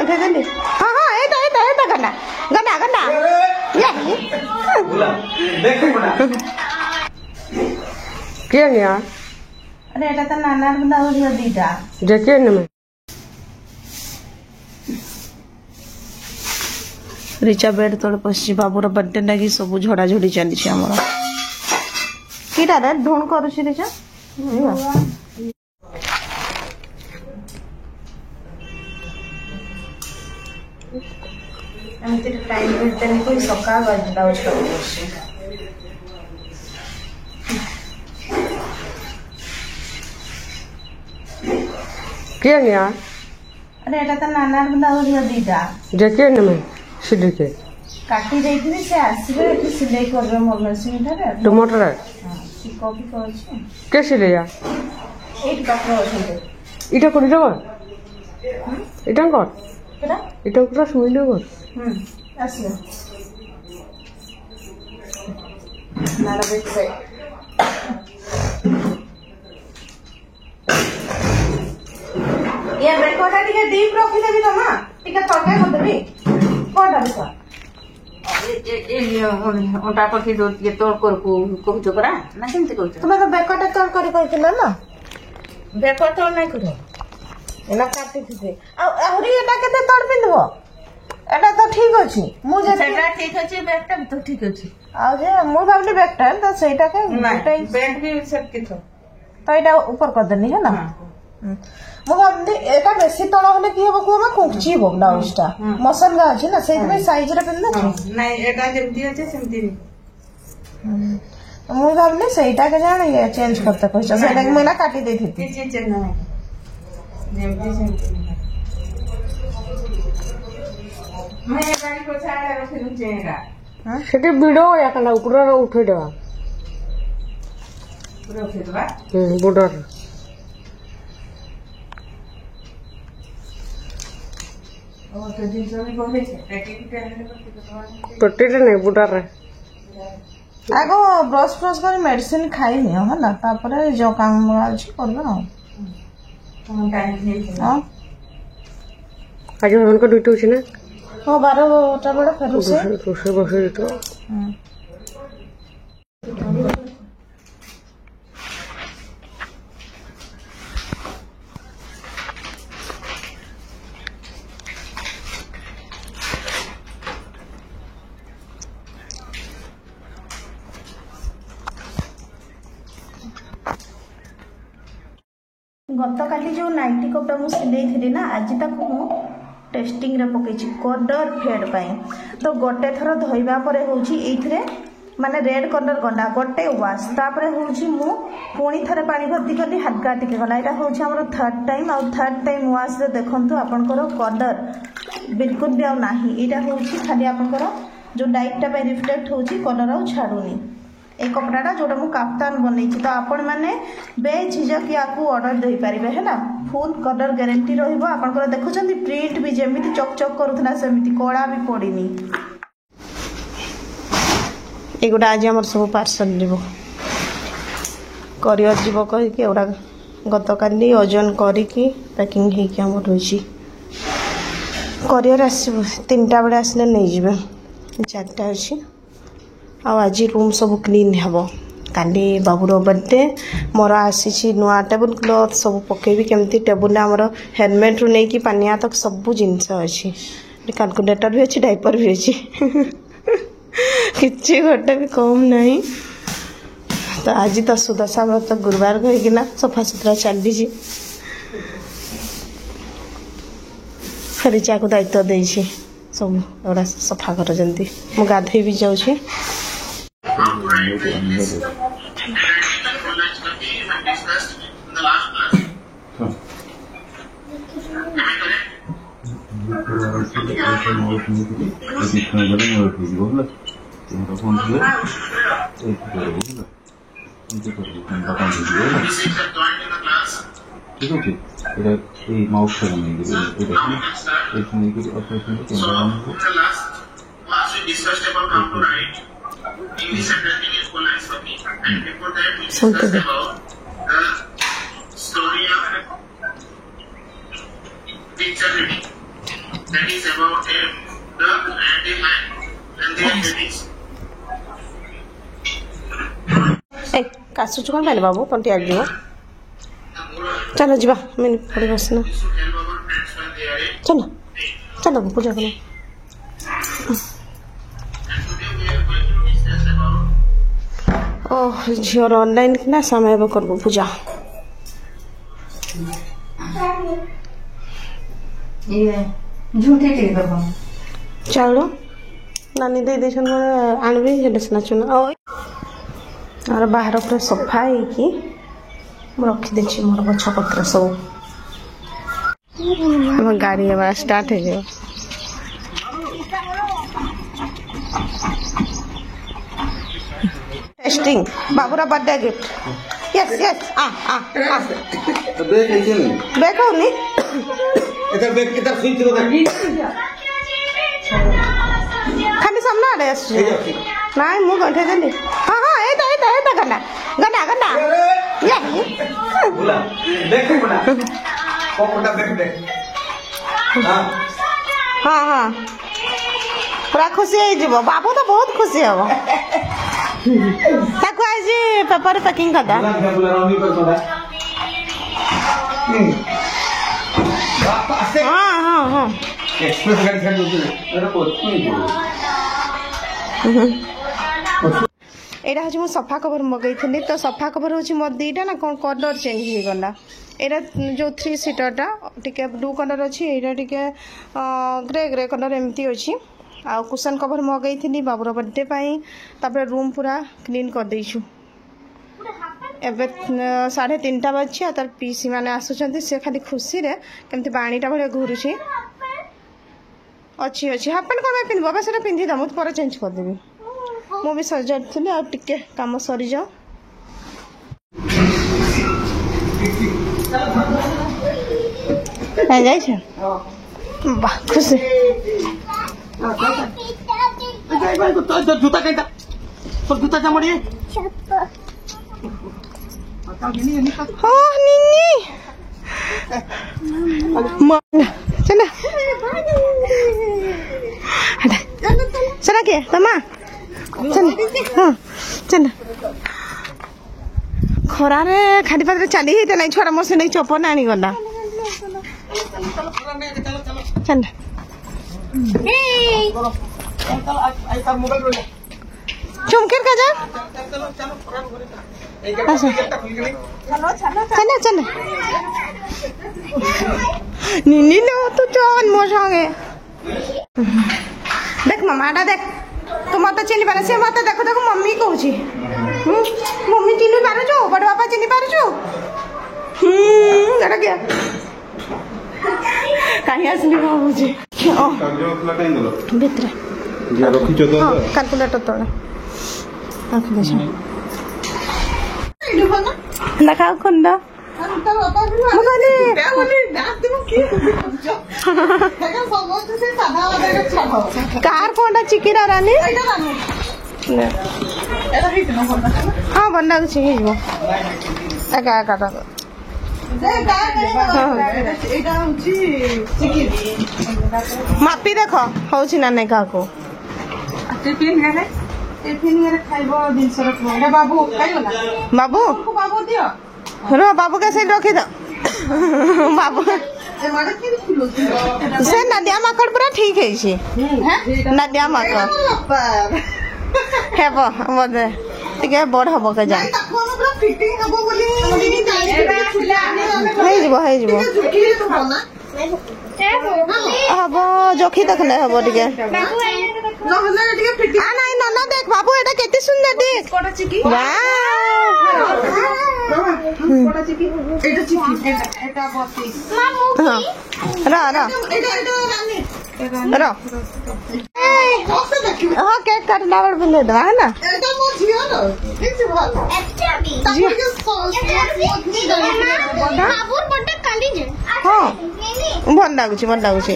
पहुंचे जल्दी हाँ हाँ ये गन्ना गन्ना गन्ना क्या गया अरे एटा तो नाना बंदा हो गया दीदा देखे न मैं रिचा बेड तले पसी बाबूर बर्थडे लगी सब झड़ा झड़ी चली आमर कीटा रे ढोण करूछि रिचा एमती टाइम मिलते नहीं कोई सकाळ बजता हो क्या गया अरे एटा तो नाना बंदा हो गया दीदा देखे न मैं सीधे के काटी देइथिनि से आसीबे एठी सिलाई करबे मोर मशीन रे टमाटर हां कॉपी करछि कैसे ले या एट पाखर अछि इटा कोडी दबो इटा कर केटा इटा पूरा सुइले कर आसियो नाला बेटे ये बेड कोटा टिके डीप रखि देबी तो मां टिके तड़का कर देबी कोटा बिसा ओटा पठी दो ये तोड़ कर को जो करा ना केमते कहू तुम्हें तो बेकटा तोड़ करी कहतिला ना बेकर तोड़ नहीं करो एना काटी थिसे आहुरी एटा केते तोड़ पिंदबो एटा तो ठीक अछि मु जे सेटा ठीक अछि बेकटा भी तो ठीक अछि आ जे मु भाबली बेकटा तो सेटा के बेड भी सब किथो तो एटा ऊपर कर देनी है ना मु भाबली एटा बेसी तळ होले की हेबो को ना कुंची हो ब्लाउजटा मसन गा अछि ना सेति में साइज रे पिन ना नहीं एटा जेमती अछि सेमती नहीं मु भाबली सेटा के जान ये चेंज करते कहछ सेटा के मैना काटी देथि किछि चेंज नहीं जेमती सेमती मैं गाड़ी को छाड़ा रखिनु चेंगा सेटे वीडियो या कना ऊपर उठे देवा पूरा उठे देवा बॉर्डर और तो दिन से भी बोले छे पैकेट के पट्टी नहीं बॉर्डर आगो ब्रश ब्रश कर मेडिसिन खाई नि हो ना तापर जो काम अछि करबा हम टाइम नहीं हां आज हमन को ड्यूटी होछि ना हो 12टा बड़ा फेरु से रोसे बसे तो गतकाली जो नाइटी कपड़ा मु सिलाई थी ना आज तक मु टेस्टिंग रे पकई कलर फेड पाई तो गोटे थर धोइबा परे होची एथरे माने रेड कलर गला गोटे वाश तापरे होची मु पुणी थरे पानी भर्ती करली हल्का टिके गला एटा होची हमर थर्ड टाइम वाश रे देखंतु आपनकर कलर बिल्कुल भी आ नाही एटा होची खाली आपनकर जो लाइट टा पे रिफ्लेक्ट होची कलर आ छाडुनी ए कपड़ाटा जोटा मु काफ्तान बनै तो आपण माने बेझिझक याकू ऑर्डर दे पारिबे है ना फुल कलर गारंटी रहइबो आपनकर देखुछंती प्रिंट भी जेमिति चकचक करूथना सेमिति कोड़ा भी पड़ीनी एगुडा आज हमर सब पार्सल जीवो करियर जीवो कहि के एगुडा गतकाली ओजन करी की पैकिंग हे के हमर होची करियर आसीबो 3टा बडे आसले नै जिबे 4टा अछि आज रूम सब क्लीन हेबो काली बाबूर बर्थडे मोर आसी नुआ टेबुल क्लॉथ सब पकेबी केमती टेबुल आमर हेलमेट रू नहीं कि पानिया तक सब जिनस अच्छी कैलकुलेटर भी अच्छी डाइपर भी अच्छी किसी गोटे भी कम नहीं तो आज तो सुदशा व्रत गुरुवार कहीकिना सफा सुतरा चली रिचा को दायित्व दे सब एगुड़ा सफा कर जल्दी मु गाधे भी जाऊँ ठीक है এটা এই মাউসটা বানিয়ে দিবে এটা দেখুন এখানে কি অপারেশন ক্যামেরা অন হবে last we discussed about component English understanding is one nice for me and before that we discussed about the story of picture reading that is about a duck and a man, and they are babies. ए कासुच कौन पाइले बाबू तंटी आ जीव चलो जीवा मिन पड़ी बसना चलो चलो पूजा करो ओह झियोर ऑनलाइन ना समय बो करबो पूजा ये झूठे टे दबा चलो नानी दे दे छन आनबी हेले सना चुन ओ और बाहर पूरा सफा है कि रखी देछि मोर गछ पत्र सब हम गाड़ी अब स्टार्ट है जो टेस्टिंग बाबूरा बर्थडे गिफ्ट यस यस आ बैग कैसे नहीं बैग हो नी इधर बैग किधर स्विच दो खाली सामने आ रहे नहीं मु गंठे देली हां हां एटा गंडा गंडा गंडा ये बोला बैग बोला कोकोटा बैग बैग हां हां हां पूरा खुशी है जीव बाबू तो बहुत खुशी हबो ताको आज पेपर पैकिंग कर दा बोला रमी पर सोडा हां हां हां एक्सप्रेस गाड़ी छाड़ दो मेरा पोस्ट नहीं एटा हज मु सफा कवर मगैथिली तो सफा कवर होची मोर दीटा ना कोन कलर चेंज हो गला एटा जो 3 सीटर टा टिके ब्लू कलर अछि एटा टिके ग्रे ग्रे कलर एमती अछि आ कुशन कवर मगैथिली बाबूर बर्थडे पाई तापर रूम पूरा क्लीन कर देइछु एबे 3:30 बजे तार पीसी माने आसुचंती से खाली खुशी रे केमती बाणीटा भले घुरुछि अच्छी अच्छी हाफ पैंट कौन पिंध बाबा से पिंधि दम पर चेंज कर देबी मु भी सजाड़ी आ टिके काम सरी जाओ जाई छ वाह खुशी जूता कहीं तो जूता जमड़ी हो निन्नी चला चला के तमा चल हाँ चल खरा रे खाली पात्र चली ही नहीं छोरा मोर से नहीं चपन आनी गला चल चुमकेर का जा चल चल निन्नी लो तो चल मोर संगे देख मामाटा देख तू मत चिन्ह पार से मत देखो देखो मम्मी कहूँ मम्मी चिन्ह पारु बड़ बापा चिन्ह पारु क्या कहीं आसली भावुची भितर कैलकुलेटर तले देखा खुंड कार कौन चिकिरा रानी हाँ बन लगुच एका एका मापी देख हूँ ना नहीं क्या बाबू बाबू दियो रो बाबू के साइड रखी दो बाबू से नदिया माकड़ पूरा ठीक है नदिया माकड़ हेब बोधे टिके बड़ हम के जा हम जोखी देखले हम टिके नहीं नना देख बाबू एटा केते सुंदर देख हाँ केक काटना बड़े दवा है ना हाँ भल लगुच